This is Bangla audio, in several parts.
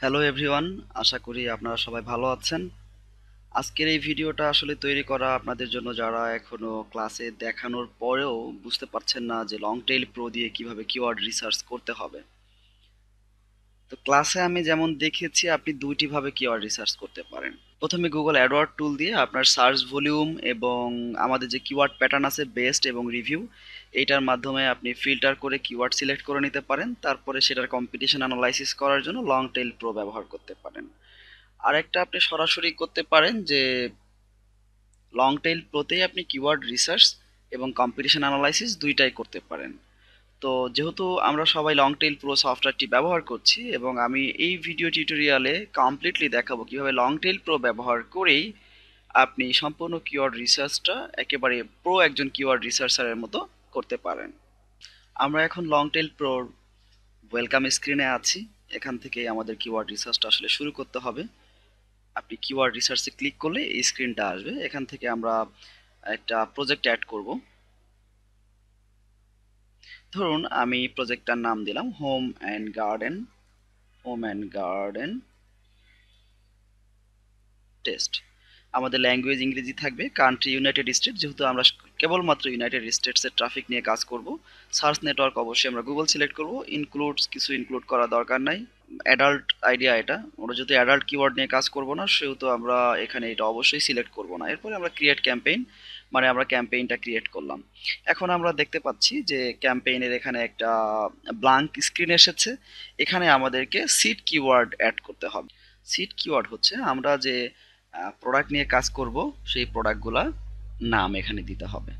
হ্যালো এভরিওয়ান, আশা করি আপনারা সবাই ভালো আছেন। আজকের এই ভিডিওটা আসলে তৈরি করা আপনাদের জন্য যারা এখনো ক্লাসে দেখানোর পরেও বুঝতে পারছেন না যে লং টেইল প্রো দিয়ে কিভাবে কিওয়ার্ড রিসার্চ করতে হবে। তো ক্লাসে আমি যেমন দেখেছি আপনি দুইটি ভাবে কিওয়ার্ড রিসার্চ করতে পারেন। প্রথমে গুগল অ্যাডওয়ার্ড টুল দিয়ে আপনার সার্চ ভলিউম এবং আমাদের যে কিওয়ার্ড প্যাটার্ন আছে বেস্ট এবং রিভিউ, এইটার মাধ্যমে আপনি ফিল্টার করে কিওয়ার্ড সিলেক্ট করে নিতে পারেন। তারপরে সেটার কম্পিটিশন অ্যানালাইসিস করার জন্য লং টেইল প্রো ব্যবহার করতে পারেন। আরেকটা আপনি সরাসরি করতে পারেন যে লং টেইল প্রোতেই আপনি কিওয়ার্ড রিসার্চ এবং কম্পিটিশন অ্যানালাইসিস দুইটাই করতে পারেন। তো যেহেতু আমরা সবাই লং টেইল প্রো সফটওয়্যারটি ব্যবহার করছি এবং আমি এই ভিডিও টিউটোরিয়ালে কমপ্লিটলি দেখাবো কিভাবে লং টেইল প্রো ব্যবহার করেই আপনি সম্পূর্ণ কিওয়ার্ড রিসার্চটা একেবারে প্রো একজন কিওয়ার্ড রিসার্চারের মতো করতে পারেন। আমরা এখন লং টেইল প্রোর ওয়েলকাম স্ক্রিনে আছি। এখান থেকে আমাদের কিওয়ার্ড রিসার্চটা আসলে শুরু করতে হবে। আপনি কিওয়ার্ড রিসার্চে ক্লিক করলে এই স্ক্রিনটা আসবে। এখান থেকে আমরা একটা প্রজেক্ট অ্যাড করব। ধরুন আমি প্রজেক্টটার নাম দিলাম হোম অ্যান্ড গার্ডেন টেস্ট। আমাদের ল্যাঙ্গুয়েজ ইংরেজি থাকবে, কান্ট্রি ইউনাইটেড স্টেট, যেহেতু আমরা কেবলমাত্র ইউনাইটেড স্টেটসের ট্রাফিক নিয়ে কাজ করব। সার্চ নেটওয়ার্ক অবশ্যই আমরা গুগল সিলেক্ট করব, ইনক্লুডস কিছু ইনক্লুড করা দরকার নাই। অ্যাডাল্ট আইডিয়া এটা, আমরা যদি অ্যাডাল্ট কিওয়ার্ড নিয়ে কাজ করব না সেহেতু আমরা এখানে এটা অবশ্যই সিলেক্ট করব না। এরপরে আমরা ক্রিয়েট ক্যাম্পেইন, মানে আমরা ক্যাম্পেইনটা ক্রিয়েট করলাম। এখন আমরা দেখতে পাচ্ছি যে ক্যাম্পেইনের এখানে একটা ব্ল্যাঙ্ক স্ক্রিন এসেছে। এখানে আমাদেরকে সিড কিওয়ার্ড অ্যাড করতে হবে। সিড কিওয়ার্ড হচ্ছে আমরা যে প্রোডাক্ট নিয়ে কাজ করব সেই প্রোডাক্টগুলা নাম এখানে দিতে হবে।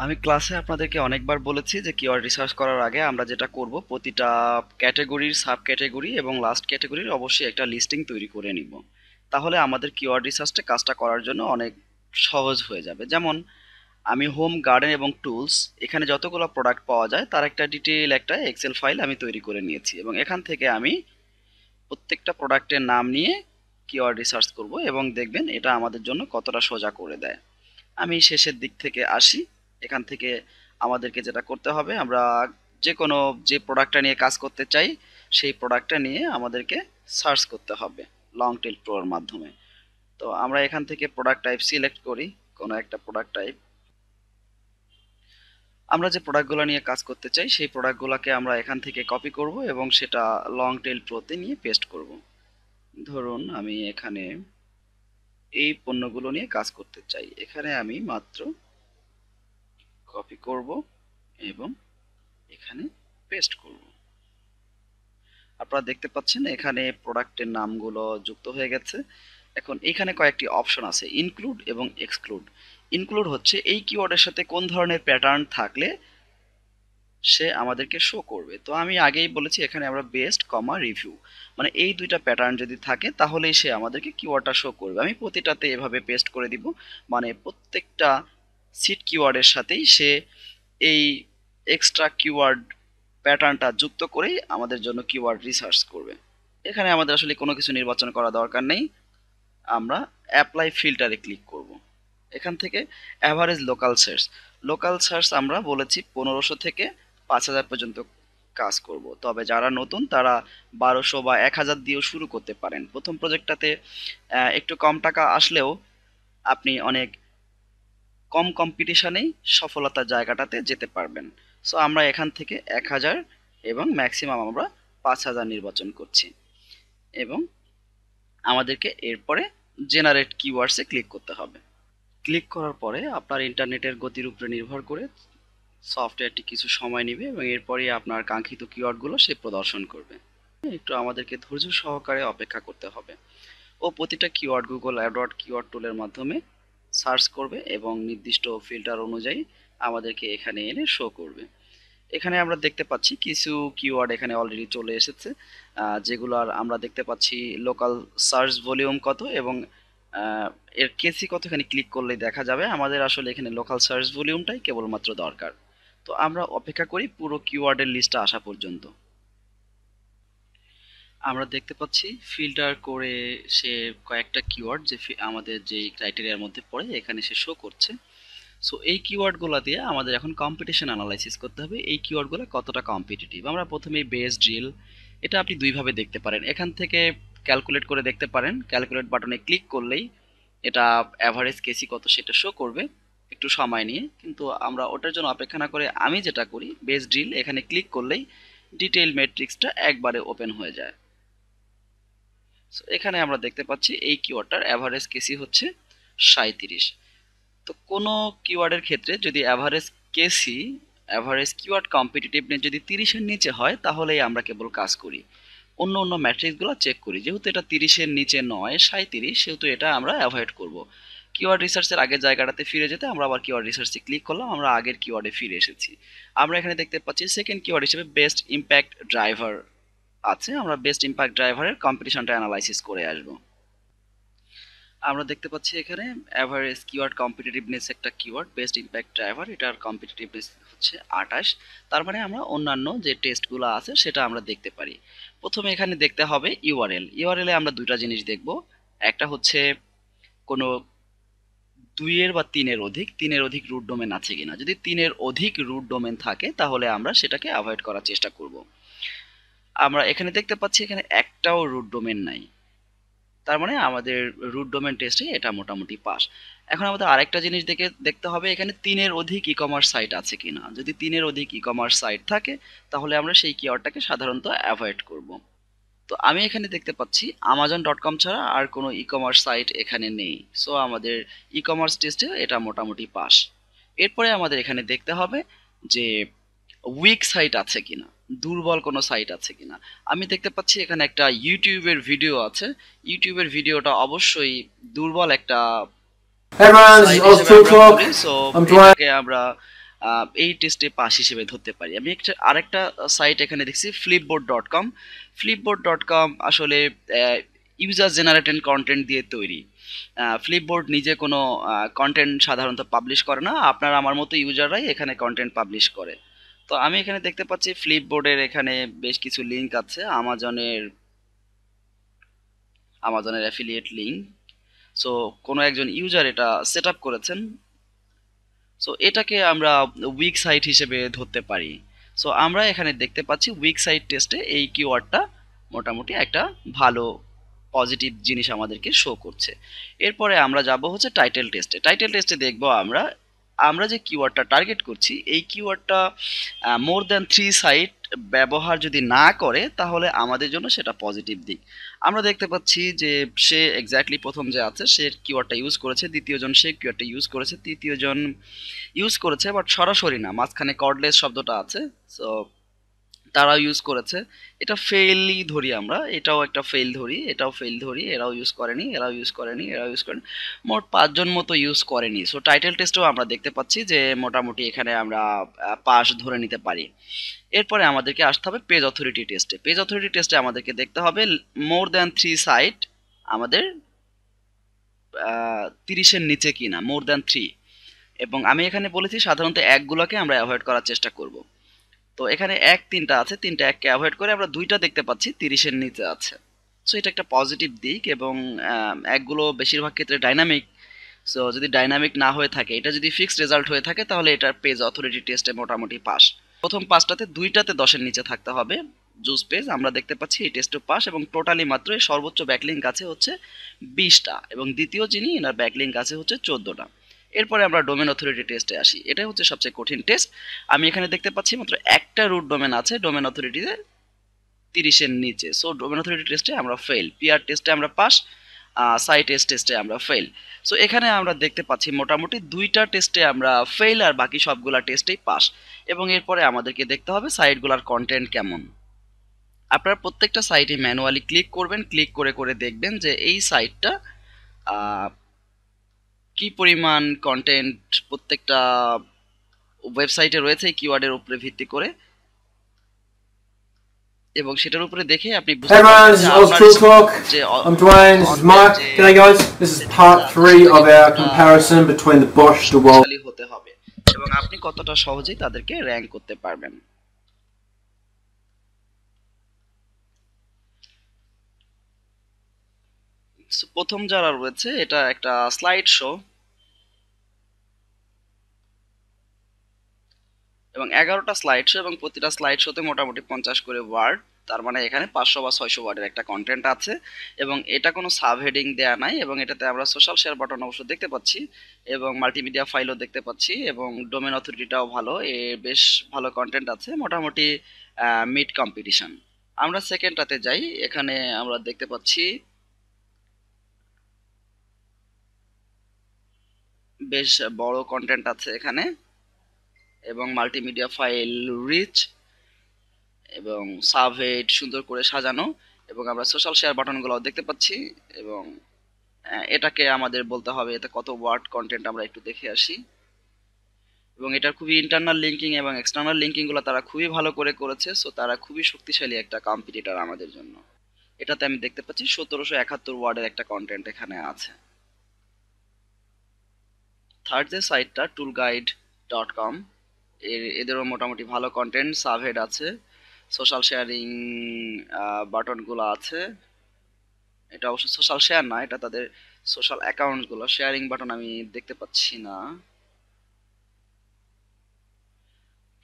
আমি ক্লাসে আপনাদেরকে অনেকবার বলেছি যে কিওয়ার্ড রিসার্চ করার আগে আমরা যেটা করব প্রতিটা ক্যাটাগরির সাব ক্যাটাগরি এবং লাস্ট ক্যাটাগরির অবশ্যই একটা লিস্টিং তৈরি করে নিব। তাহলে আমাদের কিওয়ার্ড রিসার্চটা কাজটা করার জন্য অনেক সহজ হয়ে যাবে। যেমন আমি হোম গার্ডেন এবং টুলস এখানে যতগুলো প্রোডাক্ট পাওয়া যায় তার একটা ডিটেইল একটা এক্সেল ফাইল আমি তৈরি করে নিয়েছি এবং এখান থেকে আমি প্রত্যেকটা প্রোডাক্টের নাম নিয়ে কিওয়ার্ড রিসার্চ করব এবং দেখবেন এটা আমাদের জন্য কতটা সোজা করে দেয়। আমি শেষের দিক থেকে আসি। এখান থেকে আমাদেরকে যেটা করতে হবে, আমরা যে প্রোডাক্টটা নিয়ে কাজ করতে চাই সেই প্রোডাক্টটা নিয়ে আমাদেরকে সার্চ করতে হবে লং টেল প্রোর মাধ্যমে। তো আমরা এখান থেকে প্রোডাক্ট টাইপ সিলেক্ট করি, কোনো একটা প্রোডাক্ট টাইপ। আমরা যে প্রোডাক্টগুলো নিয়ে কাজ করতে চাই সেই প্রোডাক্টগুলোকে আমরা এখান থেকে কপি করব এবং সেটা লং টেল প্রোতে নিয়ে পেস্ট করব। ধরুন আমি এখানে এই পণ্যগুলো নিয়ে কাজ করতে চাই, এখানে আমি মাত্র কপি করব এবং এখানে পেস্ট করব। আপনারা দেখতে পাচ্ছেন এখানে প্রোডাক্টের নামগুলো যুক্ত হয়ে গেছে। এখন এখানে কয়েকটি অপশন আছে, ইনক্লুড এবং এক্সক্লুড। ইনক্লুড হচ্ছে এই কিওয়ার্ডের সাথে কোন ধরনের প্যাটার্ন থাকলে সে আমাদেরকে শো করবে। তো আমি আগেই বলেছি এখানে আমরা বেস্ট কমা রিভিউ, মানে এই দুইটা প্যাটার্ন যদি থাকে তাহলেই সে আমাদেরকে কিওয়ার্ডটা শো করবে। আমি প্রতিটাতে এভাবে পেস্ট করে দিব, মানে প্রত্যেকটা সিট কিওয়ার্ডের সাথেই সে এই এক্সট্রা কিওয়ার্ড প্যাটার্নটা যুক্ত করেই আমাদের জন্য কিওয়ার্ড রিসার্চ করবে। এখানে আমাদের আসলে কোনো কিছু নির্বাচন করা দরকার নেই। আমরা অ্যাপ্লাই ফিল্টারে ক্লিক করব। এখান থেকে অ্যাভারেজ লোকাল সার্চ আমরা বলেছি 1500 থেকে 5000 পর্যন্ত কাজ করব। তবে যারা নতুন তারা 1200 বা 1000 দিয়েও শুরু করতে পারেন। প্রথম প্রজেক্টটাতে একটু কম টাকা আসলেও আপনি অনেক কম কম্পিটিশনেই সফলতার জায়গাটাতে যেতে পারবেন। সো আমরা এখান থেকে 1000 এবং ম্যাক্সিমাম আমরা 5000 নির্বাচন করছি এবং আমাদেরকে এরপরে জেনারেট কিওয়ার্ডসে ক্লিক করতে হবে। ক্লিক করার পরে আপনার ইন্টারনেটের গতির উপরে নির্ভর করে সফটওয়্যারটি কিছু সময় নেবে এবং এরপরই আপনার কাঙ্ক্ষিত কিওয়ার্ডগুলো সে প্রদর্শন করবে। একটু আমাদেরকে ধৈর্য সহকারে অপেক্ষা করতে হবে। ও প্রতিটা কিওয়ার্ড গুগল অ্যাডওয়ার্ড কিওয়ার্ড টুলের মাধ্যমে সার্চ করবে এবং নির্দিষ্ট ফিল্টার অনুযায়ী আমাদেরকে এখানে এনে শো করবে। এখানে আমরা দেখতে পাচ্ছি কিছু কিওয়ার্ড এখানে অলরেডি চলে এসেছে, যেগুলোর আমরা দেখতে পাচ্ছি লোকাল সার্চ ভলিউম কত এবং আহ, এর কেসি কত। এখানে ক্লিক করলেই দেখা যাবে আমাদের আসলে এখানে লোকাল সার্চ ভলিউমটাই কেবলমাত্র দরকার। তো আমরা অপেক্ষা করি পুরো কিওয়ার্ডের লিস্টটা আসা পর্যন্ত। আমরা দেখতে পাচ্ছি ফিল্টার করে সে কয়েকটা কিওয়ার্ড যে আমাদের যেই ক্রাইটেরিয়ার মধ্যে পড়ে এখানে সে শো করছে। সো এই কিওয়ার্ডগুলো দিয়ে আমাদের এখন কম্পিটিশন অ্যানালাইসিস করতে হবে এই কিওয়ার্ডগুলো কতটা কম্পিটিটিভ। আমরা প্রথমেই বেস ড্রিল এটা আপনি দুইভাবে দেখতে পারেন। এখান থেকে ক্যালকুলেট করে দেখতে পারেন। ক্যালকুলেট বাটনে ক্লিক করলেই এটা অ্যাভারেজ কেসি কত সেটা শো করবে একটু সময় নিয়ে, কিন্তু আমরা ওটার জন্য অপেক্ষা না করে আমি যেটা করি, বেস ড্রিল এখানে ক্লিক করলেই ডিটেইল ম্যাট্রিক্সটা একবারে ওপেন হয়ে যায়। সো এখানে আমরা দেখতে পাচ্ছি এই কিওয়ার্ডটার অ্যাভারেজ কেসি হচ্ছে 37। তো কোনো কিওয়ার্ডের ক্ষেত্রে যদি অ্যাভারেজ কিওয়ার্ড কম্পিটিটিভনেস যদি 30-এর নিচে হয় তাহলেই আমরা কেবল কাজ করি। অন্য অন্য ম্যাট্রিক্সগুলো চেক করি। যেহেতু এটা 30-এর নিচে নয়, 37, সেহেতু এটা আমরা অ্যাভয়েড করব। কিওয়ার্ড রিসার্চের আগের জায়গাটাতে ফিরে যেতে আমরা আবার কিওয়ার্ড রিসার্চে ক্লিক করলাম, আমরা আগের কিওয়ার্ডে ফিরে এসেছি। আমরা এখানে দেখতে পাচ্ছি সেকেন্ড কিওয়ার্ড হিসেবে বেস্ট ইম্প্যাক্ট ড্রাইভার আছে। আমরা বেস্ট ইম্প্যাক্ট ড্রাইভারের কম্পিটিশনটা অ্যানালাইসিস করে আসব। আমরা দেখতে পাচ্ছি এখানে অ্যাভারেজ কিওয়ার্ড কম্পিটিটিভনেস একটা কিওয়ার্ড, বেস্ট ইম্প্যাক্ট ড্রাইভার, এটার কম্পিটিটিভনেস হচ্ছে 28। তার মানে আমরা অন্যান্য যে টেস্টগুলো আছে সেটা আমরা দেখতে পারি। প্রথমে এখানে দেখতে হবে ইউআরএলে আমরা দুইটা জিনিস দেখব। একটা হচ্ছে কোনো 2-এর বা 3-এর অধিক রুট ডোমেন আছে কিনা। যদি 3-এর অধিক রুট ডোমেন থাকে তাহলে আমরা সেটাকে অ্যাভয়েড করার চেষ্টা করব। আমরা এখানে দেখতে পাচ্ছি এখানে একটাও রুট ডোমেন নাই, তার মানে আমাদের রুট ডোমেন টেস্টে এটা মোটামুটি পাস। এখন আমাদের আরেকটা জিনিস দেখতে হবে এখানে 3-এর অধিক ই কমার্স সাইট আছে কিনা। যদি 3-এর অধিক ই কমার্স সাইট থাকে তাহলে আমরা সেই কিওয়ার্ডটাকে সাধারণত অ্যাভয়েড করব। তো আমি এখানে দেখতে পাচ্ছি amazon.com ছাড়া আর কোনো ই কমার্স সাইট এখানে নেই। সো আমাদের ই কমার্স টেস্টে এটা মোটামুটি পাস। এরপরে আমাদের এখানে দেখতে হবে যে উইক সাইট আছে কিনা, দুর্বল কোনো সাইট আছে কিনা। আমি দেখতে পাচ্ছি এখানে একটা ইউটিউবের ভিডিও আছে। ইউটিউবের ভিডিওটা অবশ্যই দুর্বল একটা Hey man, this is site Oz হিসেবে 2 আমরা o'clock. বলি। So I'm trying. এটাকে আমরা এই টেস্টে পাস হিসেবে ধরতে পারি। আমি আরেকটা সাইট এখানে দেখছি flipboard.com। flipboard.com আসলে ইউজার জেনারেটেড কন্টেন্ট দিয়ে তৈরি। ফ্লিপবোর্ড নিজে কোনো কন্টেন্ট সাধারণত পাবলিশ করে না, আপনার আমার মতো ইউজাররাই এখানে কন্টেন্ট পাবলিশ করে। তো আমি এখানে দেখতে পাচ্ছি ফ্লিপবোর্ডের এখানে বেশ কিছু লিঙ্ক আছে, আমাজনের অ্যাফিলিয়েট লিঙ্ক। সো কোনো একজন ইউজার এটা সেট আপ করেছেন। সো এটাকে আমরা উইক সাইট হিসেবে ধরতে পারি। সো আমরা এখানে দেখতে পাচ্ছি উইক সাইট টেস্টে এই কিওয়ার্ডটা মোটামুটি একটা ভালো পজিটিভ জিনিস আমাদেরকে শো করছে। এরপরে আমরা যাব হচ্ছে টাইটেল টেস্টে। টাইটেল টেস্টে দেখব আমরা আমরা যে কিওয়ার্ডটা টার্গেট করছি এই কিওয়ার্ডটা মোর দ্যান 3 সাইট ব্যবহার যদি না করে তাহলে আমাদের জন্য সেটা পজিটিভ দিক। আমরা দেখতে পাচ্ছি যে সে এক্স্যাক্টলি প্রথম যে আছে সে কিওয়ার্ডটা ইউজ করেছে, দ্বিতীয়জন সে কিওয়ার্ডটা ইউজ করেছে, তৃতীয়জন ইউজ করেছে বাট সরাসরি না, মাঝখানে কর্ডলেস শব্দটা আছে। সো তারাও ইউজ করেছে। এটা ফেইলই ধরি আমরা, এটাও একটা ফেইল ধরি, এটাও ফেইল ধরি, এরাও ইউজ করেনি, এরাও ইউজ করেনি, এরাও ইউজ করেনি, মোট 5 জন মতো ইউজ করেনি। সো টাইটেল টেস্টেও আমরা দেখতে পাচ্ছি যে মোটামুটি এখানে আমরা পাস ধরে নিতে পারি। এরপরে আমাদেরকে আসতে হবে পেজ অথরিটি টেস্টে। পেজ অথরিটি টেস্টে আমাদেরকে দেখতে হবে মোর দ্যান 3 সাইট আমাদের 30-এর নিচে কিনা, মোর দ্যান 3। এবং আমি এখানে বলেছি সাধারণত একগুলোকে আমরা অ্যাভয়েড করার চেষ্টা করব। তো এখানে 1-3টা আছে, 3টা এককে অ্যাভয়েড করে আমরা 2টা দেখতে পাচ্ছি 30-এর নিচে আছে। সো এটা একটা পজিটিভ দিক। এবং একগুলো বেশিরভাগ ক্ষেত্রে ডাইনামিক। সো যদি ডাইনামিক না হয়ে থাকে, এটা যদি ফিক্সড রেজাল্ট হয়ে থাকে তাহলে এটার পেজ অথরিটি টেস্টে মোটামুটি পাস। প্রথম 5টাতে 2টাতে 10-এর নিচে থাকতে হবে জুস পেজ। আমরা দেখতে পাচ্ছি এই টেস্টও পাস এবং টোটালি মাত্র সর্বোচ্চ ব্যাকলিঙ্ক আছে হচ্ছে 20টা এবং দ্বিতীয় যিনি এনার ব্যাকলিঙ্ক আছে হচ্ছে 14টা। এরপরে আমরা ডোমেন অথরিটি টেস্টে আসি। এটাই হচ্ছে সবচেয়ে কঠিন টেস্ট। আমি এখানে দেখতে পাচ্ছি মাত্র একটা রুট ডোমেন আছে ডোমেন অথরিটিতে 30-এর নিচে। সো ডোমেন অথরিটি টেস্টে আমরা ফেল, পিআর টেস্টে আমরা পাস, সাইট টেস্টে আমরা ফেল। সো এখানে আমরা দেখতে পাচ্ছি মোটামুটি 2টা টেস্টে আমরা ফেল আর বাকি সবগুলা টেস্টেই পাস। এবং এরপরে আমাদেরকে দেখতে হবে সাইটগুলোর কন্টেন্ট কেমন। আপনারা প্রত্যেকটা সাইটে ম্যানুয়ালি ক্লিক করবেন, ক্লিক করে করে দেখবেন যে এই সাইটটা কি পরিমাণ কন্টেন্ট প্রত্যেকটা ওয়েবসাইটে রয়েছে এই কিওয়ার্ডের উপরে ভিত্তি করে, এবং সেটার উপরে দেখে আপনি বুঝতে Hey man, পারবেন this যে is Oz আপনার 2 o'clock. I'm Dwayne, this is content Mike. যে G'day guys. This is part 3 of our comparison between the Bosch, DeWalt. শক্তিশালী হতে হবে এবং আপনি কতটা সহজেই তাদেরকে র‍্যাঙ্ক করতে পারবেন। So, প্রথম যারা রয়েছে এটা একটা স্লাইড শো এবং 11টা স্লাইড শো এবং প্রতিটা স্লাইড শোতে মোটামুটি 50 করে ওয়ার্ড। তার মানে এখানে 500 বা 600 ওয়ার্ডের একটা কন্টেন্ট আছে এবং এটা কোনো সাব হেডিং দেয়া নাই এবং এটাতে আমরা সোশ্যাল শেয়ার বাটন অবশ্য দেখতে পাচ্ছি এবং মাল্টিমিডিয়া ফাইলও দেখতে পাচ্ছি এবং ডোমেন অথরিটিটাও ভালো, বেশ ভালো কন্টেন্ট আছে, মোটামুটি মিড কম্পিটিশন। আমরা সেকেন্ডটাতে যাই, এখানে আমরা দেখতে পাচ্ছি বেশ বড় কন্টেন্ট আছে এখানে এবং মাল্টিমিডিয়া ফাইল রিচ এবং সাবহেড সুন্দর করে সাজানো এবং আমরা সোশ্যাল শেয়ার বাটনগুলোও দেখতে পাচ্ছি এবং এটাকে আমাদের বলতে হবে এতে কত ওয়ার্ড কন্টেন্ট, আমরা একটু দেখে আসি। এবং এটার খুবই ইন্টারনাল লিঙ্কিং এবং এক্সটার্নাল লিঙ্কিং গুলো তারা খুবই ভালো করে করেছে, সো তারা খুবই শক্তিশালী একটা কম্পিটিটর আমাদের জন্য। এটাতে আমি দেখতে পাচ্ছি 1771 ওয়ার্ডের একটা কন্টেন্ট এখানে আছে। থার্ড যে সাইটটা toolguide.com, এদেরও মোটামুটি ভালো কন্টেন্ট, সাবহেড আছে, সোশ্যাল শেয়ারিং বাটনগুলো আছে। এটা অবশ্য সোশ্যাল শেয়ার না, এটা তাদের সোশ্যাল অ্যাকাউন্টগুলো, শেয়ারিং বাটন আমি দেখতে পাচ্ছি না।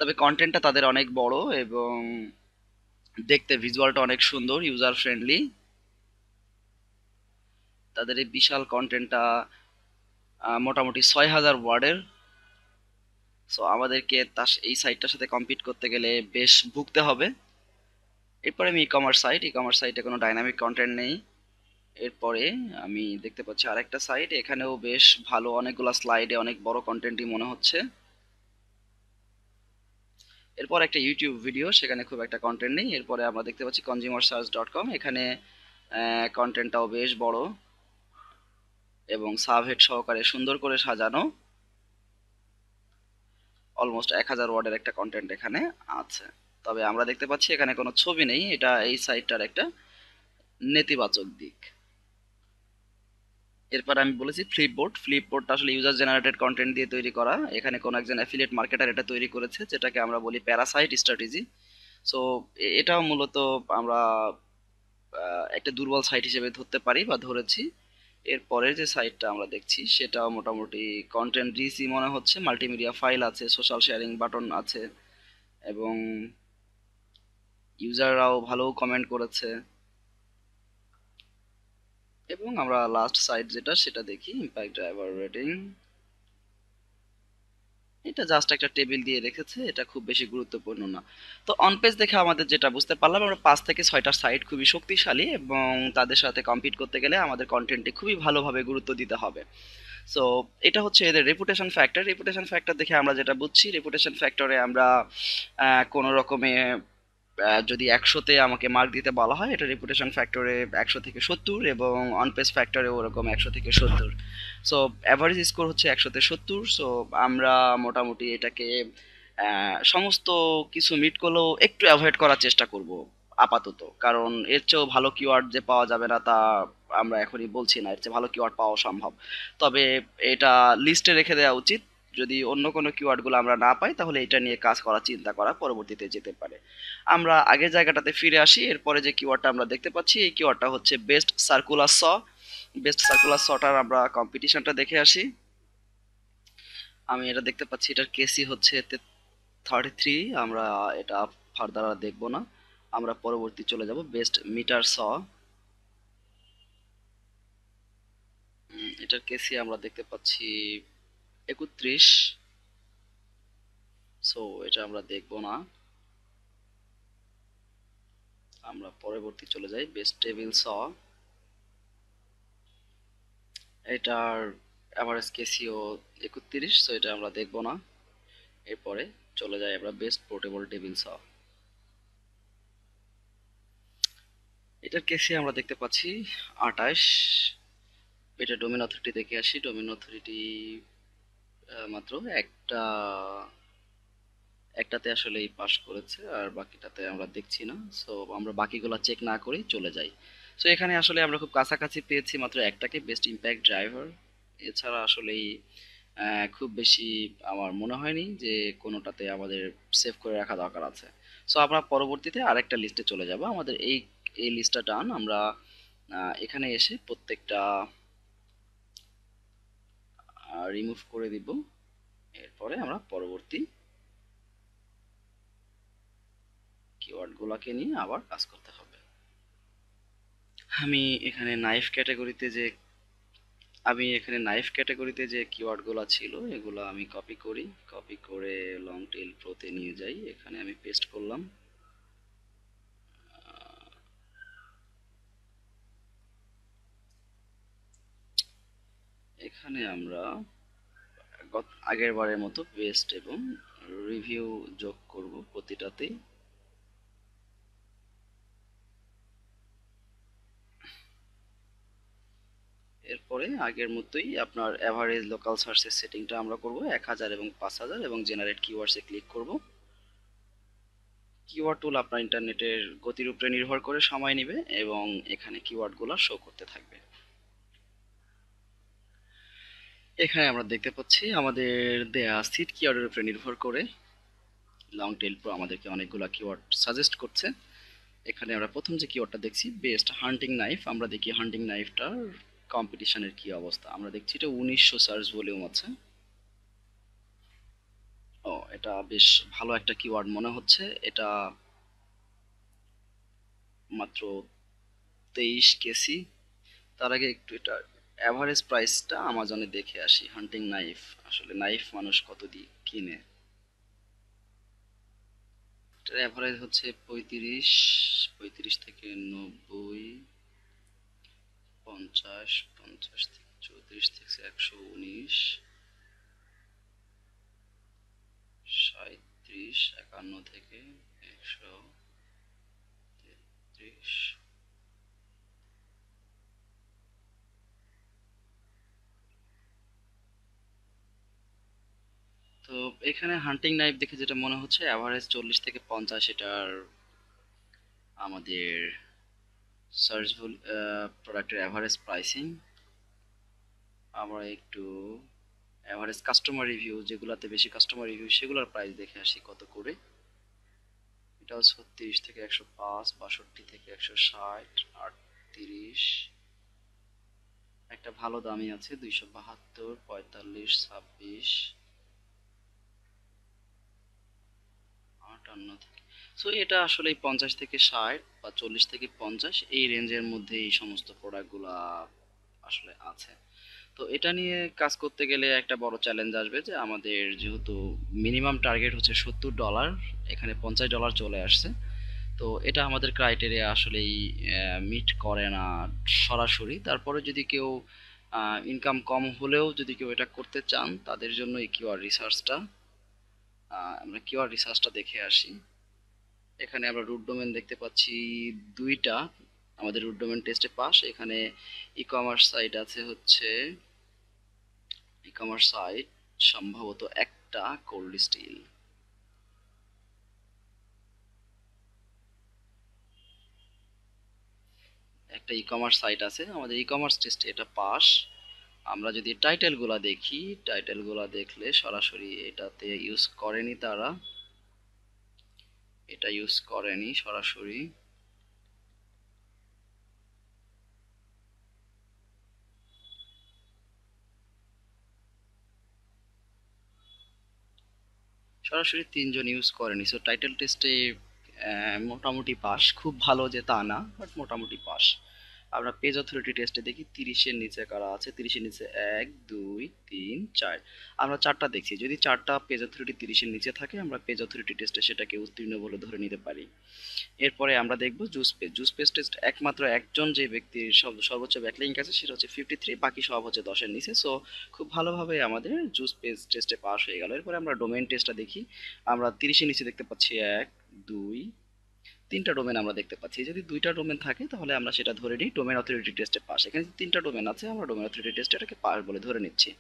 তবে কন্টেন্টটা তাদের অনেক বড় এবং দেখতে ভিজুয়ালটা অনেক সুন্দর, ইউজার ফ্রেন্ডলি। তাদের এই বিশাল কন্টেন্টটা মোটামুটি 6000 ওয়ার্ডের। সো আমাদেরকে তার এই সাইটটার সাথে কম্পিট করতে গেলে বেশ ভুগতে হবে। এরপরে আমি ই কমার্স সাইটে কোনো ডাইনামিক কন্টেন্ট নেই। এরপরে আমি দেখতে পাচ্ছি আরেকটা সাইট, এখানেও বেশ ভালো অনেকগুলো স্লাইডে অনেক বড় কন্টেন্টই মনে হচ্ছে। এরপর একটা ইউটিউব ভিডিও, সেখানে খুব একটা কন্টেন্ট নেই। এরপরে আমরা দেখতে পাচ্ছি consumersearch.com, এখানে কন্টেন্টটাও বেশ বড় এবং সাবহেড সহকারে সুন্দর করে সাজানো, অলমোস্ট 1000 ওয়ার্ডের একটা কন্টেন্ট এখানে আছে। তবে আমরা দেখতে পাচ্ছি এখানে কোনো ছবি নেই, এটা এই সাইটটার একটা নেতিবাচক দিক। এরপর আমি বলেছি ফ্লিপবোর্ডটা আসলে ইউজার জেনারেটেড কন্টেন্ট দিয়ে তৈরি করা, এখানে কোনো একজন অ্যাফিলিয়েট মার্কেটার এটা তৈরি করেছে, যেটাকে আমরা বলি প্যারাসাইট স্ট্র্যাটেজি। সো এটাও মূলত আমরা একটা দুর্বল সাইট হিসেবে ধরতে পারি বা ধরেছি। এরপরের যে সাইটটা আমরা দেখছি সেটাও মোটামুটি কন্টেন্ট রিচই মনে হচ্ছে, মাল্টিমিডিয়া ফাইল আছে, সোশ্যাল শেয়ারিং বাটন আছে এবং ইউজাররাও ভালো কমেন্ট করেছে। এবং আমরা লাস্ট সাইট যেটা সেটা দেখি, ইম্প্যাক্ট ড্রাইভার রেটিং। এটা জাস্ট একটা টেবিল দিয়ে রেখেছে, এটা খুব বেশি গুরুত্বপূর্ণ না। তো অন পেজ দেখে আমাদের যেটা বুঝতে পারলাম, আমরা 5 থেকে 6টা সাইট খুবই শক্তিশালী এবং তাদের সাথে কম্পিট করতে গেলে আমাদের কন্টেন্টে খুবই ভালোভাবে গুরুত্ব দিতে হবে। সো এটা হচ্ছে এদের রেপুটেশন ফ্যাক্টর। রেপুটেশন ফ্যাক্টর দেখে আমরা যেটা বুঝছি, রেপুটেশন ফ্যাক্টরে আমরা কোনো রকমে যদি 100-তে আমাকে মার্ক দিতে বলা হয়, এটা রেপুটেশন ফ্যাক্টরে 100 থেকে 70 এবং অন পেজ ফ্যাক্টরে ওরকম 100 থেকে 70। সো অ্যাভারেজ স্কোর হচ্ছে 100-তে 70। সো আমরা মোটামুটি এটাকে সমস্ত কিছু মিট করলেও একটু অ্যাভয়েড করার চেষ্টা করব আপাতত, কারণ এর চেয়েও ভালো কিওয়ার্ড যে পাওয়া যাবে না তা আমরা এখনই বলছি না, এর চেয়ে ভালো কিওয়ার্ড পাওয়া সম্ভব। তবে এটা লিস্টে রেখে দেওয়া উচিত, যদি অন্য কোনো কিওয়ার্ডগুলো আমরা না পাই তাহলে এটা নিয়ে কাজ করা, চিন্তা করা পরবর্তীতে যেতে পারে। আমরা আগের জায়গাটাতে ফিরে আসি, এরপরে যে কিওয়ার্ডটা আমরা দেখতে পাচ্ছি এই কিওয়ার্ডটা হচ্ছে বেস্ট সার্কুলার স। বেস্ট সার্কুলার সটার আমরা কম্পিটিশনটা দেখে আসি। আমি এটা দেখতে পাচ্ছি এটার কেসি হচ্ছে 33। আমরা এটা ফার্দার আর দেখবো না, আমরা পরবর্তী চলে যাব বেস্ট মিটার স। এটার কেসি আমরা দেখতে পাচ্ছি 31। সো এটা আমরা দেখবো না, আমরা পরবর্তী চলে যাই বেস্ট টেবিল স। এটার অ্যাভারেজ কেসিও 31, সো এটা আমরা দেখবো না। এরপরে চলে যাই আমরা বেস্ট পোর্টেবল টেবিল স। এটার কেসি আমরা দেখতে পাচ্ছি 28। এটা ডোমেন অথরিটি দেখে আসি, ডোমেন অথরিটি মাত্র একটাতে আসলেই পাস করেছে আর বাকিটাতে আমরা দেখছি না। সো আমরা বাকিগুলো চেক না করেই চলে যাই। সো এখানে আসলে আমরা খুব কাছাকাছি পেয়েছি মাত্র একটাকে, বেস্ট ইম্প্যাক্ট ড্রাইভার। এছাড়া আসলেই খুব বেশি আমার মনে হয়নি যে কোনোটাতে আমাদের সেভ করে রাখা দরকার আছে। সো আমরা পরবর্তীতে আরেকটা লিস্টে চলে যাব। আমাদের এই এই লিস্টটা ডান, আমরা এখানে এসে প্রত্যেকটা রিমুভ করে দিব। এরপরে আমরা পরবর্তী কিওয়ার্ডগুলোকে নিয়ে আবার কাজ করতে হবে। আমি এখানে নাইফ ক্যাটাগরিতে যে কিওয়ার্ডগুলো ছিল এগুলো আমি কপি করে লং টেইল প্রোতে নিয়ে যাই, এখানে আমি পেস্ট করলাম। এখানে আমরা আগের বারের মতো পেস্ট এবং রিভিউ যোগ করব প্রতিটাতেই। এরপরে আগের মতোই আপনার অ্যাভারেজ লোকাল সার্চের সেটিংটা আমরা করব 1000 এবং 5000 এবং জেনারেট কিওয়ার্ডসে ক্লিক করব। কিওয়ার্ড টুল আপনার ইন্টারনেটের গতির উপরে নির্ভর করে সময় নেবে এবং এখানে কিওয়ার্ডগুলো শো করতে থাকবে। এখানে আমরা দেখতে পাচ্ছি আমাদের দেয়া সিট কিওয়ার্ডের উপরে নির্ভর করে লং টেইল প্রো আমাদেরকে অনেকগুলো কিওয়ার্ড সাজেস্ট করছে। এখানে আমরা প্রথম যে কিওয়ার্ডটা দেখছি বেস্ট হান্টিং নাইফ, আমরা দেখি হান্টিং নাইফটার কম্পিটিশনের কি অবস্থা। আমরা দেখছি এটা 1900 সার্চ ভলিউম আছে। ও, এটা বেশ ভালো একটা কিওয়ার্ড মনে হচ্ছে। এটা মাত্র 23 কেসি। তার আগে একটু এটা অ্যাভারেজ প্রাইসটা আমাজনে দেখে আসি। হান্টিং নাইফ, আসলে নাইফ মানুষ কত দিয়ে কিনে। এটার অ্যাভারেজ হচ্ছে 35 থেকে 90, 50 থেকে 34 থেকে 119, 37, 51 থেকে 133। তো এখানে হান্টিং নাইফ দেখে যেটা মনে হচ্ছে অ্যাভারেজ 40 থেকে 50 এটার আমাদের সার্চফুল প্রোডাক্টের অ্যাভারেজ প্রাইসিং। আমরা একটু অ্যাভারেজ কাস্টমার রিভিউ, যেগুলোতে বেশি কাস্টমার রিভিউ সেগুলোর প্রাইস দেখে আসি কত করে। এটাও 36 থেকে 105, 62 থেকে 160, 38। একটা ভালো দামি আছে 272, 45, 26, 58 থেকে। সো এটা আসলে 50 থেকে 60 বা 40 থেকে 50 এই রেঞ্জের মধ্যে এই সমস্ত প্রোডাক্টগুলা আসলে আছে। তো এটা নিয়ে কাজ করতে গেলে একটা বড় চ্যালেঞ্জ আসবে যে আমাদের যেহেতু মিনিমাম টার্গেট হচ্ছে $70, এখানে $50 চলে আসছে। তো এটা আমাদের ক্রাইটেরিয়া আসলেই মিট করে না সরাসরি। তারপরে যদি কেউ ইনকাম কম হলেও যদি কেউ এটা করতে চান তাদের জন্য এই আমরা কিওয়ার্ড রিসার্চটা দেখে আসি। এখানে আমরা রুট ডোমেন দেখতে পাচ্ছি দুইটা, আমাদের রুট ডোমেন টেস্টে পাস। এখানে ই কমার্স সাইট আছে হচ্ছে ই-কমার্স সাইট সম্ভবত একটা কোল্ড স্টিল। একটা ই-কমার্স সাইট আছে, আমাদের ই-কমার্স টেস্টে এটা পাস। আমরা যদি টাইটেলগুলা দেখি, টাইটেলগুলা দেখলে সরাসরি এটাতে ইউজ করেনি তারা, এটা ইউজ করেনি সরাসরি। সরাসরি 3 জন ইউজ করেনি। সো টাইটেল টেস্টে মোটামুটি পাস, খুব ভালো যে তা না, বাট মোটামুটি পাস। আমরা পেজ অথরিটি টেস্টে দেখি 30-এর নিচে কারা আছে। 30-এর নিচে 1, 2, 3, 4। আমরা 4টা দেখছি। যদি 4টা পেজ অথরিটি 30-এর নিচে থাকে আমরা পেজ অথরিটি টেস্টে সেটাকে উত্তীর্ণ বলে ধরে নিতে পারি। এরপরে আমরা দেখব জুস পেজ টেস্ট একমাত্র একজন যে ব্যক্তির সর্বোচ্চ ব্যাকলিঙ্ক আছে সেটা হচ্ছে 53, বাকি সব হচ্ছে 10-এর নিচে। সো খুব ভালোভাবে আমাদের জুস পেজ টেস্টে পাস হয়ে গেল। এরপরে আমরা ডোমেইন টেস্টটা দেখি। আমরা 30-এর নিচে দেখতে পাচ্ছি 1, 2, 3টা ডোমেন আমরা দেখতে পাচ্ছি। যদি 2টা ডোমেন থাকে তাহলে আমরা সেটা ধরে নিই ডোমেন অথরিটি টেস্টে পাস। এখানে 3টা ডোমেন আছে, আমরা ডোমেন অথরিটি টেস্টে এটাকে পাস বলে ধরে নিচ্ছি।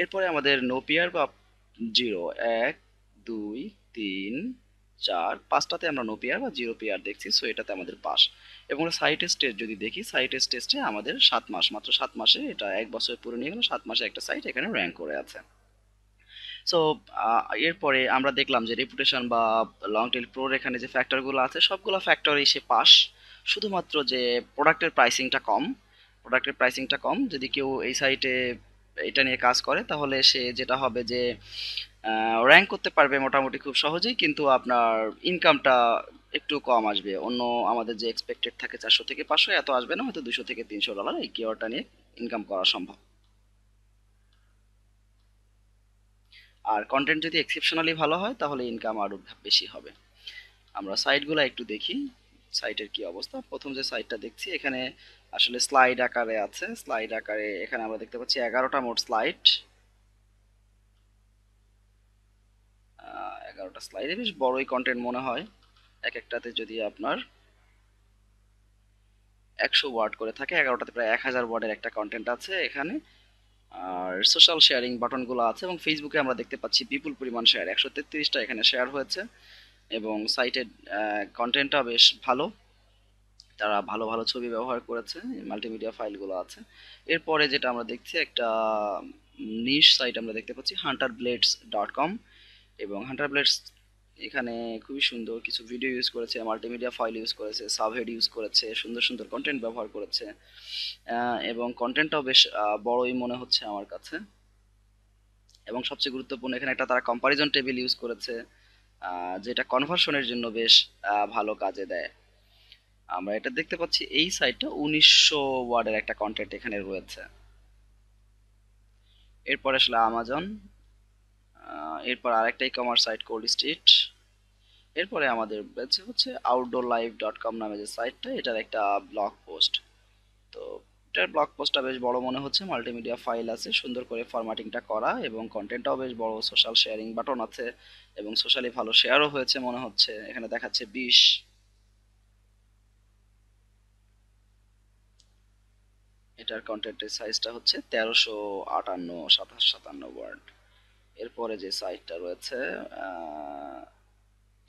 এরপরে আমাদের নো পেয়ার বা জিরো, 1, 2, 3, 4, 5টাতে আমরা নো পেয়ার বা জিরো পেয়ার দেখছি। সো এটাতে আমাদের পাস। এবং সাইট টেস্ট যদি দেখি, সাইট টেস্টে আমাদের 7 মাস, মাত্র 7 মাসে, এটা 1 বছর পুরো নিয়ে গেল, 7 মাসে একটা সাইট এখানে র্যাঙ্ক করে আছে। সো এরপরে আমরা দেখলাম যে রেপুটেশন বা লং টেল প্রোর এখানে যে ফ্যাক্টরগুলো আছে সবগুলো ফ্যাক্টরে সে পাস। শুধুমাত্র যে প্রোডাক্টের প্রাইসিংটা কম। যদি কেউ এই সাইটে এটা নিয়ে কাজ করে তাহলে সে যেটা হবে যে র্যাঙ্ক করতে পারবে মোটামুটি খুব সহজেই, কিন্তু আপনার ইনকামটা একটু কম আসবে। অন্য আমাদের যে এক্সপেক্টেড থাকে 400 থেকে 500, এত আসবে না, হয়তো $200 থেকে $300 এই কিওয়ার্ডটা নিয়ে ইনকাম করা সম্ভব। আর কন্টেন্ট যদি এক্সেপশনালি ভালো হয় তাহলে ইনকাম আরো বেশি হবে। আমরা সাইটগুলো একটু দেখি, সাইটের কি অবস্থা। প্রথম যে সাইটটা দেখছি এখানে আসলে স্লাইড আকারে আছে, স্লাইড আকারে এখানে আমরা দেখতে পাচ্ছি 11টা মোট স্লাইড। 11টা স্লাইডে বেশ বড়ই কন্টেন্ট মনে হয়। এক একটাতে যদি আপনার 100 ওয়ার্ড করে থাকে, 11টাতে প্রায় 1000 ওয়ার্ডের একটা কন্টেন্ট আছে এখানে। আর সোশ্যাল শেয়ারিং বাটনগুলো আছে এবং ফেসবুকে আমরা দেখতে পাচ্ছি বিপুল পরিমাণ শেয়ার, 133টা এখানে শেয়ার হয়েছে এবং সাইটের কন্টেন্টটা বেশ ভালো। তারা ভালো ভালো ছবি ব্যবহার করেছে, মাল্টিমিডিয়া ফাইলগুলো আছে। এরপরে যেটা আমরা দেখছি একটা নিশ সাইট আমরা দেখতে পাচ্ছি hunterblades.com, এবং হান্টার ব্লেডস এখানে খুবই সুন্দর কিছু ভিডিও ইউজ করেছে, মাল্টিমিডিয়া ফাইল ইউজ করেছে, সাবহেড ইউজ করেছে, সুন্দর সুন্দর কন্টেন্ট ব্যবহার করেছে। এবং কন্টেন্টটাও বেশ বড়ই মনে হচ্ছে আমার কাছে। এবং সবচেয়ে গুরুত্বপূর্ণ এখানে একটা তারা কম্পারিজন টেবিল ইউজ করেছে, যেটা কনভার্সনের জন্য বেশ ভালো কাজে দেয়। আমরা এটা দেখতে পাচ্ছি এই সাইটটা 1900 ওয়ার্ডের একটা কন্টেন্ট এখানে রয়েছে। এরপর আসলে আমাজন, এরপর আরেকটা ই কমার্স সাইট কোল্ড স্ট্রিট। এরপরে আমাদের হচ্ছে outdoorlife.com নামে যে সাইটটা, এটার একটা ব্লগ পোস্ট। তো এটার ব্লগ পোস্টটা বেশ বড় মনে হচ্ছে, মাল্টিমিডিয়া ফাইল আছে, সুন্দর করে ফরম্যাটিংটা করা এবং কন্টেন্টটাও বেশ বড়, সোশ্যাল শেয়ারিং বাটন আছে এবং সোশ্যালি ভালো শেয়ারও হয়েছে মনে হচ্ছে। এখানে দেখাচ্ছে 20। এটার কন্টেন্টের সাইজটা হচ্ছে 1358 2757 ওয়ার্ড। এরপরে যে সাইটটা রয়েছে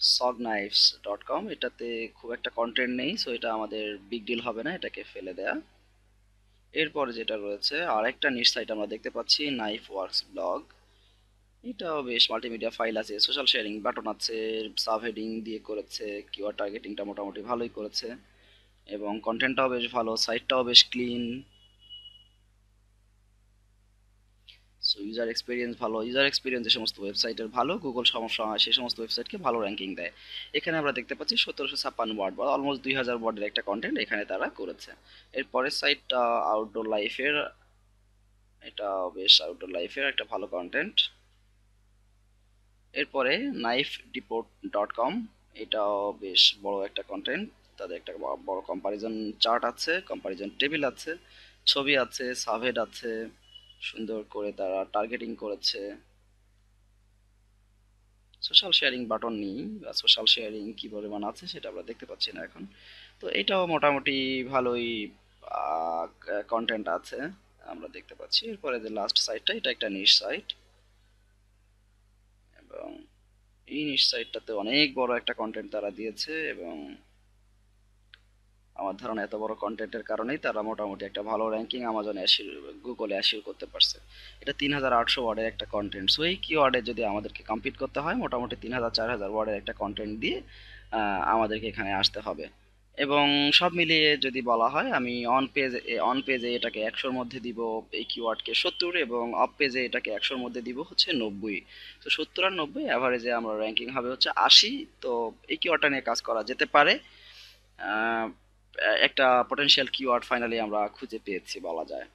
sogknives.com, এটাতে খুব একটা কন্টেন্ট নেই, সো এটা আমাদের বিগ ডিল হবে না, এটাকে ফেলে দেয়া। এরপরে যেটা রয়েছে আরেকটা নিশ সাইট আমরা দেখতে পাচ্ছি নাইফ ওয়ার্কস ব্লগ। এটাও বেশ মাল্টিমিডিয়া ফাইল আছে, সোশ্যাল শেয়ারিং বাটন আছে, সাব হেডিং দিয়ে করেছে, কিওয়ার্ড টার্গেটিংটা মোটামুটি ভালোই করেছে এবং কন্টেন্টটাও বেশ ভালো, সাইটটাও বেশ ক্লিন। সো ইউজার এক্সপিরিয়েন্স ভালো, ইউজার এক্সপিরিয়েন্স যে সমস্ত ওয়েবসাইটের ভালো, গুগল সমস্যা হয় সেই সমস্ত ওয়েবসাইটকে ভালো র্যাঙ্কিং দেয়। এখানে আমরা দেখতে পাচ্ছি 1756 ওয়ার্ড বা অলমোস্ট 2000 ওয়ার্ডের একটা কন্টেন্ট এখানে তারা করেছে। এরপরের সাইটটা আউটডোর লাইফের, এটা বেশ আউটডোর লাইফের একটা ভালো কন্টেন্ট। এরপরে নাইফ ডিপোর্ট ডট কম, এটাও বেশ বড় একটা কন্টেন্ট। তাদের একটা বড় কম্পারিজন চার্ট আছে, কম্পারিজন টেবিল আছে, ছবি আছে, সাবহেড আছে, সুন্দর করে তারা টার্গেটিং করেছে। সোশ্যাল শেয়ারিং বাটন নেই বা সোশ্যাল শেয়ারিং কি পরিমাণ আছে সেটা আমরা দেখতে পাচ্ছি না এখন। তো এটাও মোটামুটি ভালোই কন্টেন্ট আছে আমরা দেখতে পাচ্ছি। এরপরে যে লাস্ট সাইটটা, এটা একটা নিশ সাইট এবং এই নিশ সাইটটাতে অনেক বড় একটা কন্টেন্ট তারা দিয়েছে এবং আমার ধারণা এত বড় কন্টেন্টের কারণেই তারা মোটামুটি একটা ভালো র্যাঙ্কিং আমাজনে গুগলে অ্যাসিওর করতে পারছে। এটা 3800 ওয়ার্ডের একটা কন্টেন্ট, সো এই কিওয়ার্ডে যদি আমাদেরকে কম্পিট করতে হয় মোটামুটি 3000-4000 ওয়ার্ডের একটা কন্টেন্ট দিয়ে আমাদেরকে এখানে আসতে হবে। এবং সব মিলিয়ে যদি বলা হয় আমি অন পেজে এটাকে 100-র মধ্যে দিব এই কিওয়ার্ডকে 70, এবং অফ পেজে এটাকে 100-র মধ্যে দিব হচ্ছে 90। তো 70 আর 90 অ্যাভারেজে আমরা র্যাঙ্কিং হবে হচ্ছে 80। তো এই কিওয়ার্ডটা নিয়ে কাজ করা যেতে পারে। আহ, একটা পটেনশিয়াল কিওয়ার্ড ফাইনালি আমরা খুঁজে পেয়েছি বলা যায়।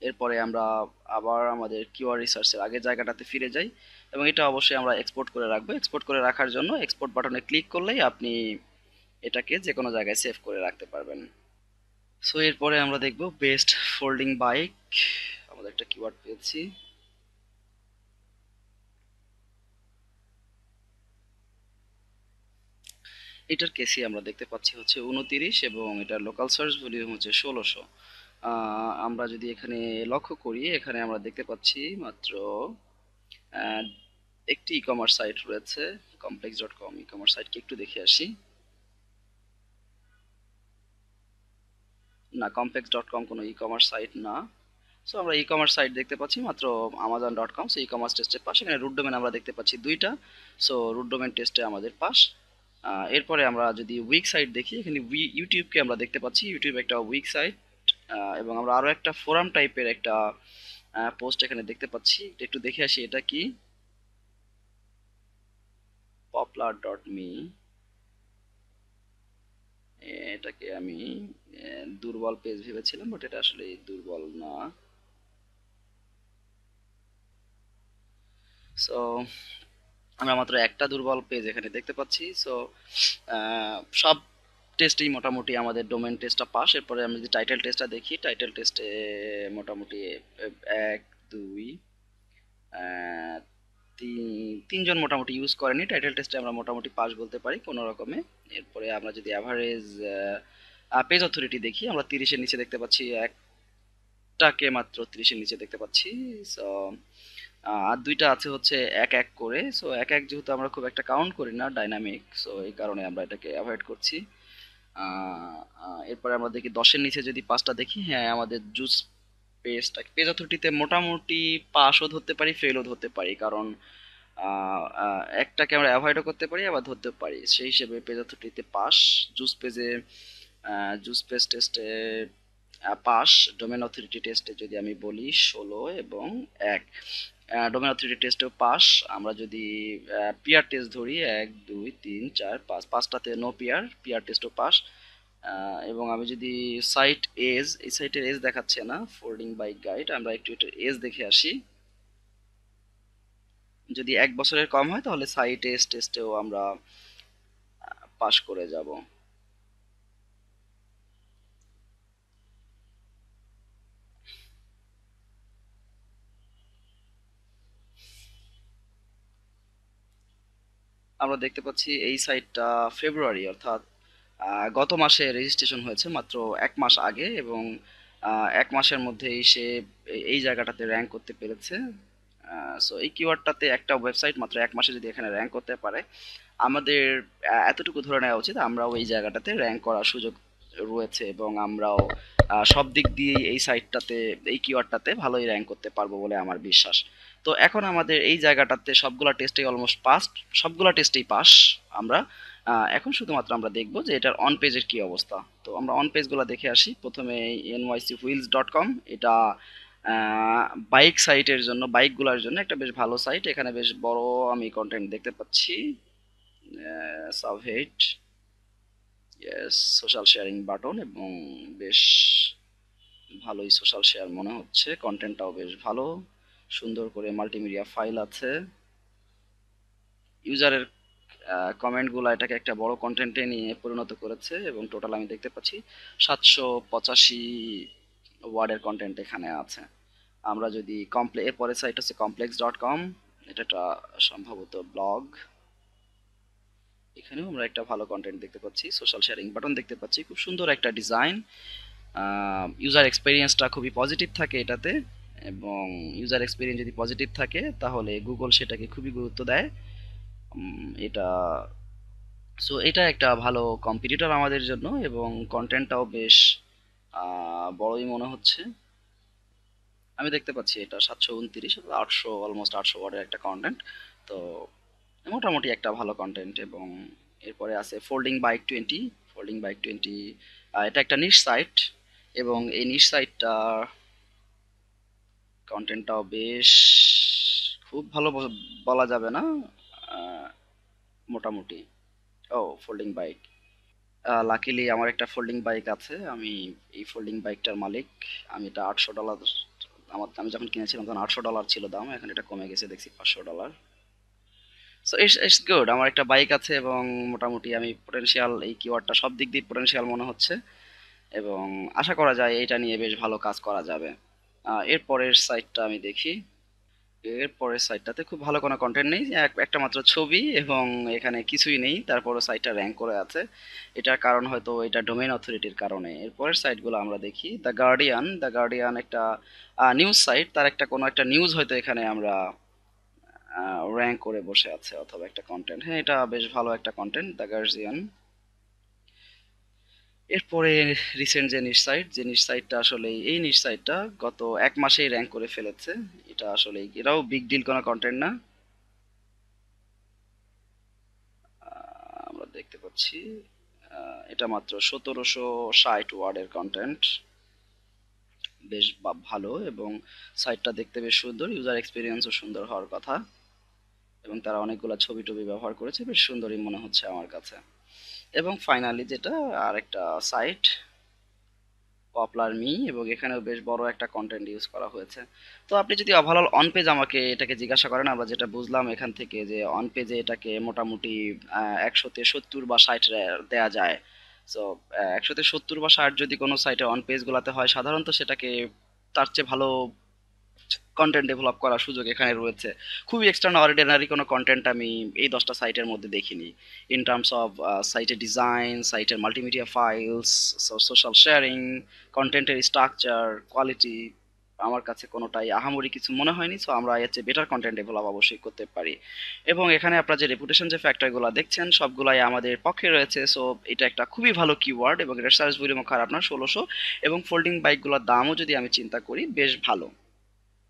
এরপরে আমরা আবার আমাদের কিওয়ার্ড রিসার্চের আগের জায়গাটাতে ফিরে যাই এবং এটা অবশ্যই আমরা এক্সপোর্ট করে রাখবো। এক্সপোর্ট করে রাখার জন্য এক্সপোর্ট বাটনে ক্লিক করলেই আপনি এটাকে যে কোনো জায়গায় সেভ করে রাখতে পারবেন। সো এরপরে আমরা দেখব বেস্ট ফোল্ডিং বাইক, আমাদের একটা কিওয়ার্ড পেয়েছি। এটার কেসি আমরা দেখতে পাচ্ছি হচ্ছে 29 এবং এটার লোকাল সার্চ ভলিউম হচ্ছে 1600। আমরা যদি এখানে লক্ষ্য করি এখানে আমরা দেখতে পাচ্ছি মাত্র একটি ই কমার্স সাইট রয়েছে, complex.com ই কমার্স সাইটকে একটু দেখে আসি। না, complex.com কোনো ই কমার্স সাইট না। সো আমরা ই কমার্স সাইট দেখতে পাচ্ছি মাত্র amazon.com, সো ই কমার্স টেস্টের পাশ। এখানে রুট ডোমেন আমরা দেখতে পাচ্ছি 2টা, সো রুট ডোমেন টেস্টে আমাদের পাস। এরপরে আমরা যদি উইক সাইট দেখি এখানে ইউটিউবকে আমরা দেখতে পাচ্ছি, ইউটিউব একটা উইক সাইট। এবং আমরা আরো একটা ফোরাম টাইপের একটা পোস্ট এখানে দেখতে পাচ্ছি, একটু দেখে আসি এটা কি, poplar.me। এটাকে আমি দুর্বল পেজ ভেবেছিলাম, বাট এটা আসলে দুর্বল না। সো আমরা মাত্র একটা দুর্বল পেজ এখানে দেখতে পাচ্ছি। সো সব টেস্টেই মোটামুটি আমাদের ডোমেন টেস্টটা পাস। এরপরে আমি যদি টাইটেল টেস্টটা দেখি, টাইটেল টেস্টে মোটামুটি 1 2 তিনজন মোটামুটি ইউজ করেনি। টাইটেল টেস্টে আমরা মোটামুটি পাস বলতে পারি কোনো রকমে। এরপরে আমরা যদি অ্যাভারেজ পেজ অথরিটি দেখি, আমরা 30-এর নিচে দেখতে পাচ্ছি, একটাকে মাত্র 30-এর নিচে দেখতে পাচ্ছি। সো আর দুইটা আছে হচ্ছে 1 1 করে। সো 1 1 যেহেতু আমরা খুব একটা কাউন্ট করি না ডাইনামিক, সো এই কারণে আমরা এটাকে অ্যাভয়েড করছি। এরপরে আমরা দেখি 10-এর নিচে যদি পাঁচটা দেখি, হ্যাঁ আমাদের জুস পেজ অথরিটিতে মোটামুটি পাসও ধরতে পারি, ফেলও ধরতে পারি, কারণ একটাকে আমরা অ্যাভয়েডও করতে পারি আবার ধরতে পারি। সেই হিসেবে পেজ অথরিটিতে পাস। জুস পেজে জুস পেজ টেস্টে পাস। ডোমেন অথরিটি টেস্টে যদি আমি বলি 16 এবং 1। ডোমেন অথরিটি টেস্টেও পাস। আমরা যদি পিয়ার টেস্ট ধরি 1 2 3 4 5, পাঁচটাতে নো পিয়ার, পিয়ার টেস্টও পাস। এবং আমি যদি সাইট এজ, এই সাইটের এজ দেখাচ্ছে না, ফোল্ডিং বাইক গাইড, আমরা একটু এটার এজ দেখে আসি। যদি 1 বছরের কম হয় তাহলে সাইট এজ টেস্টেও আমরা পাস করে যাব। আমরা দেখতে পাচ্ছি এই সাইটটা ফেব্রুয়ারি, অর্থাৎ গত মাসে রেজিস্ট্রেশন হয়েছে, মাত্র 1 মাস আগে, এবং 1 মাসের মধ্যেই সে এই জায়গাটাতে র্যাঙ্ক করতে পেরেছে। সো এই কিওয়ার্ডটাতে একটা ওয়েবসাইট মাত্র 1 মাসে যদি এখানে র্যাঙ্ক করতে পারে, আমাদের এতটুকু ধরে নেওয়া উচিত আমরাও এই জায়গাটাতে র্যাঙ্ক করার সুযোগ রয়েছে, এবং আমরাও সব দিক দিয়ে এই সাইটটাতে, এই কিওয়ার্ডটাতে ভালোই র্যাঙ্ক করতে পারবো বলে আমার বিশ্বাস। তো এখন আমাদের এই জায়গাটাতে সবগুলা টেস্টেই অলমোস্ট পাস, সবগুলা টেস্টেই পাস আমরা। এখন শুধুমাত্র আমরা দেখব যে এটার অন পেজের কি অবস্থা। তো আমরা অন পেজগুলো দেখে আসি। প্রথমে nycwheels.com, এটা বাইক সাইটের জন্য, বাইকগুলোর জন্য একটা বেশ ভালো সাইট। এখানে বেশ বড় আমি কন্টেন্ট দেখতে পাচ্ছি। Subhead, yes, social sharing button, এবং বেশ ভালোই সোশ্যাল শেয়ার মনে হচ্ছে। কন্টেন্টটাও বেশ ভালো, সুন্দর করে মাল্টিমিডিয়া ফাইল আছে। ইউজারের কমেন্টগুলো এটাকে একটা বড় কন্টেন্টে নিয়ে পরিণত করেছে, এবং টোটাল আমি দেখতে পাচ্ছি 785 ওয়ার্ডের কন্টেন্ট এখানে আছে। আমরা যদি এরপরের সাইট হচ্ছে complex.com, এটা একটা সম্ভবত ব্লগ। এখানেও আমরা একটা ভালো কন্টেন্ট দেখতে পাচ্ছি, সোশ্যাল শেয়ারিং বাটন দেখতে পাচ্ছি, খুব সুন্দর একটা ডিজাইন। ইউজার এক্সপিরিয়েন্সটা খুবই পজিটিভ থাকে এটাতে, এবং ইউজার এক্সপিরিয়েন্স যদি পজিটিভ থাকে তাহলে গুগল সেটাকে খুবই গুরুত্ব দেয়। এটা, সো এটা একটা ভালো কম্পিটিটর আমাদের জন্য, এবং কন্টেন্টটাও বেশ বড়ই মনে হচ্ছে। আমি দেখতে পাচ্ছি এটা 729, 800, অলমোস্ট 800 ওয়ার্ডের একটা কন্টেন্ট। তো মোটামুটি একটা ভালো কন্টেন্ট। এবং এরপরে আছে ফোল্ডিং বাইক 20। ফোল্ডিং বাইক 20 এটা একটা নিশ সাইট, এবং এই নিশ সাইটটা কন্টেন্টটাও বেশ খুব ভালো বলা যাবে না, আহ, মোটামুটি। ও, ফোল্ডিং বাইক, লাকিলি আমার একটা ফোল্ডিং বাইক আছে, আমি এই ফোল্ডিং বাইকটার মালিক। আমি এটা $800, আমি যখন কিনেছিলাম তখন $800 ছিল দাম, এখন এটা কমে গেছে দেখছি $500। সো ইটস গুড, আমার একটা বাইক আছে, এবং মোটামুটি আমি পোটেনশিয়াল, এই কিওয়ার্ডটা সব দিক দিয়ে পোটেনশিয়াল মনে হচ্ছে, এবং আশা করা যায় এটা নিয়ে বেশ ভালো কাজ করা যাবে। এরপরের সাইটটা আমি দেখি। এরপরের সাইটটাতে খুব ভালো কোনো কন্টেন্ট নেই, একটা মাত্র ছবি, এবং এখানে কিছুই নেই, তারপরও সাইটটা র্যাঙ্ক করে আছে। এটার কারণ হয়তো এটা ডোমেইন অথরিটির কারণে। এরপরের সাইটগুলো আমরা দেখি। দ্য গার্ডিয়ান, দ্য গার্ডিয়ান একটা নিউজ সাইট, তার একটা কোনো একটা নিউজ হয়তো এখানে আমরা র্যাঙ্ক করে বসে আছে, অথবা একটা কন্টেন্ট। হ্যাঁ, এটা বেশ ভালো একটা কন্টেন্ট, দ্য গার্জিয়ান। এরপরে রিসেন্ট যে নিউজ সাইট, যে নিউজ সাইটটা আসলে, এই নিউজ সাইটটা গত 1 মাসেই র্যাঙ্ক করে ফেলেছে। এটা আসলে, এটাও বিগ ডিল কোনো কন্টেন্ট না। আমরা দেখতে পাচ্ছি এটা মাত্র 1760 ওয়ার্ডের কন্টেন্ট, বেশ ভালো, এবং সাইটটা দেখতে বেশ সুন্দর, ইউজার এক্সপিরিয়েন্সও সুন্দর হওয়ার কথা, এবং তারা অনেকগুলো ছবি টবি ব্যবহার করেছে, বেশ সুন্দরই মনে হচ্ছে আমার কাছে। এবং ফাইনালি যেটা আরেকটা সাইট পপুলার মি, এবং এখানেও বেশ বড় একটা কন্টেন্ট ইউজ করা হয়েছে। তো আপনি যদি ওভারঅল অন পেজ আমাকে এটাকে জিজ্ঞাসা করেন, আমরা যেটা বুঝলাম এখান থেকে যে অন পেজে এটাকে মোটামুটি 100-তে 70 বা 60 দেয়া যায়। সো 100-তে 70 বা 60 যদি কোনো সাইটে অন পেজ গুলাতে হয়, সাধারণত সেটাকে তার চেয়ে ভালো কন্টেন্ট ডেভেলপ করার সুযোগ এখানে রয়েছে। খুবই এক্সট্রা অর্ডিনারি কোনো কন্টেন্ট আমি এই 10টা সাইটের মধ্যে দেখিনি। ইন টার্মস অফ সাইটের ডিজাইন, সাইটের মাল্টিমিডিয়া ফাইলস, সোশ্যাল শেয়ারিং, কন্টেন্টের স্ট্রাকচার, কোয়ালিটি, আমার কাছে কোনোটাই আহামরি কিছু মনে হয়নি। সো আমরা এর চেয়ে বেটার কন্টেন্ট ডেভেলপ অবশ্যই করতে পারি। এবং এখানে আপনার যে রেপুটেশন যে ফ্যাক্টরগুলো দেখছেন সবগুলাই আমাদের পক্ষে রয়েছে। সো এটা একটা খুবই ভালো কিওয়ার্ড, এবং এটার সার্চ ভলিউম খারাপ না, 1600। এবং ফোল্ডিং বাইকগুলোর দামও যদি আমি চিন্তা করি বেশ ভালো।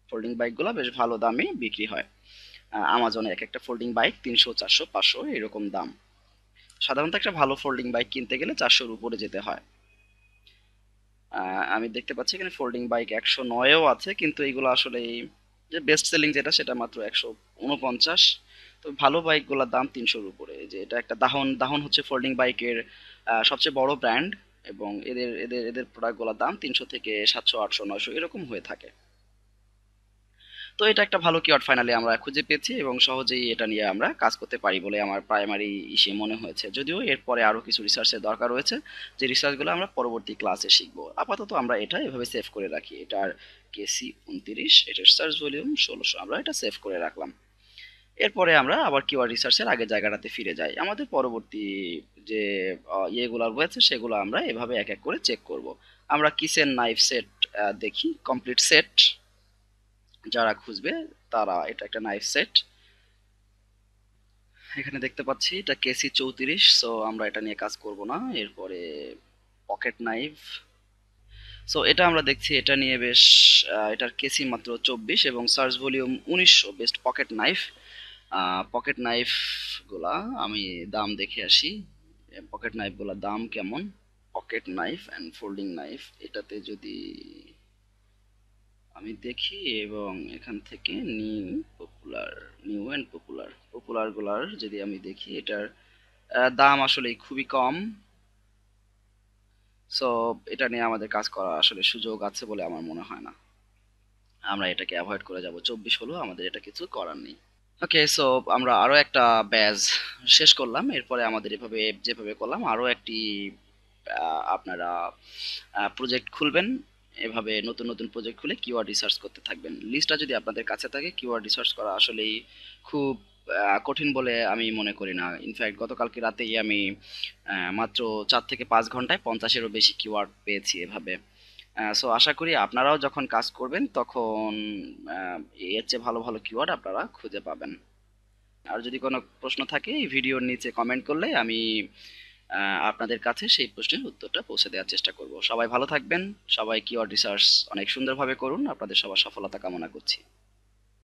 ফোল্ডিং বাইকগুলো বেশ ভালো দামে বিক্রি হয়। আমাজনে এক একটা ফোল্ডিং বাইক 300, 400, 500 এরকম দাম। সাধারণত একটা ভালো ফোল্ডিং বাইক কিনতে গেলে 400-র উপরে যেতে হয়। আমি দেখতে পাচ্ছি এখানে ফোল্ডিং বাইক 109-এও আছে, কিন্তু এইগুলো আসলে যে বেস্ট সেলিং যেটা সেটা মাত্র 149। তো ভালো বাইকগুলোর দাম 300-র উপরে। এই যে এটা একটা দাহন, দাহন হচ্ছে ফোল্ডিং বাইকের সবচেয়ে বড় ব্র্যান্ড, এবং এদের প্রোডাক্টগুলোর দাম 300 থেকে 700, 800, 900 এরকম হয়ে থাকে। তো এটা একটা ভালো কিওয়ার্ড ফাইনালি আমরা খুঁজে পেয়েছি, এবং সহজেই এটা নিয়ে আমরা কাজ করতে পারি বলে আমার প্রাইমারি ইসে মনে হয়েছে। যদিও এরপরে আরো কিছু রিসার্চের দরকার রয়েছে, যে রিসার্চগুলো আমরা পরবর্তী ক্লাসে শিখবো। আপাতত আমরা এটা এভাবে সেভ করে রাখি। এটার কেসি 29, এটার সার্চ ভলিউম 1600, আমরা এটা সেভ করে রাখলাম। এরপরে আমরা আবার কিওয়ার্ড রিসার্চের আগের জায়গাটাতে ফিরে যাই। আমাদের পরবর্তী যে ইয়েগুলো রয়েছে সেগুলো আমরা এভাবে এক এক করে চেক করব। আমরা কিচেন নাইফ সেট দেখি, কমপ্লিট সেট যারা খুঁজবে তারা, এটা একটা নাইফ সেট এখানে দেখতে পাচ্ছি, এটা কেসি 34। সো আমরা এটা নিয়ে কাজ করব না। এরপরে পকেট নাইফ, সো এটা আমরা দেখছি, এটা নিয়ে বেশ এটার কেসি মাত্র 24 এবং search volume 1900, best pocket knife. Pocket knife গুলা আমি দাম দেখে আসি, পকেট নাইফ গুলার দাম কেমন। Pocket knife and folding knife এটাতে যদি আমি দেখি, এবং এখান থেকে নিউ অ্যান্ড পপুলার গুলার যদি আমি দেখি, এটার দাম আসলে খুবই কম। সো এটা নিয়ে আমাদের কাজ করা আসলে সুযোগ আছে বলে আমার মনে হয় না। আমরা এটাকে অ্যাভয়েড করে যাব। 24 হলো, আমাদের এটা কিছু করার নেই। ওকে, সো আমরা আরো একটা ব্যাচ শেষ করলাম। এরপরে আমাদের এভাবে যেভাবে করলাম আরো একটি আপনারা প্রজেক্ট খুলবেন। এভাবে নতুন নতুন প্রজেক্ট খুলে কিওয়ার্ড রিসার্চ করতে থাকবেন। লিস্টটা যদি আপনাদের কাছে থাকে, কিওয়ার্ড রিসার্চ করা আসলেই খুব কঠিন বলে আমি মনে করি না। ইনফ্যাক্ট গতকালকে রাতেই আমি মাত্র 4 থেকে 5 ঘন্টায় 50-এরও বেশি কিওয়ার্ড পেয়েছি এভাবে। সো আশা করি আপনারাও যখন কাজ করবেন তখন আহ, এর চেয়ে ভালো ভালো কিওয়ার্ড আপনারা খুঁজে পাবেন। আর যদি কোনো প্রশ্ন থাকে এই ভিডিওর নিচে কমেন্ট করলে আমি আপনাদের কাছে সেই প্রশ্নের উত্তরটা পৌঁছে দেওয়ার চেষ্টা করব। সবাই ভালো থাকবেন, সবাই কিওয়ার্ড রিসার্চ অনেক সুন্দরভাবে করুন। আপনাদের সবার সফলতা কামনা করছি।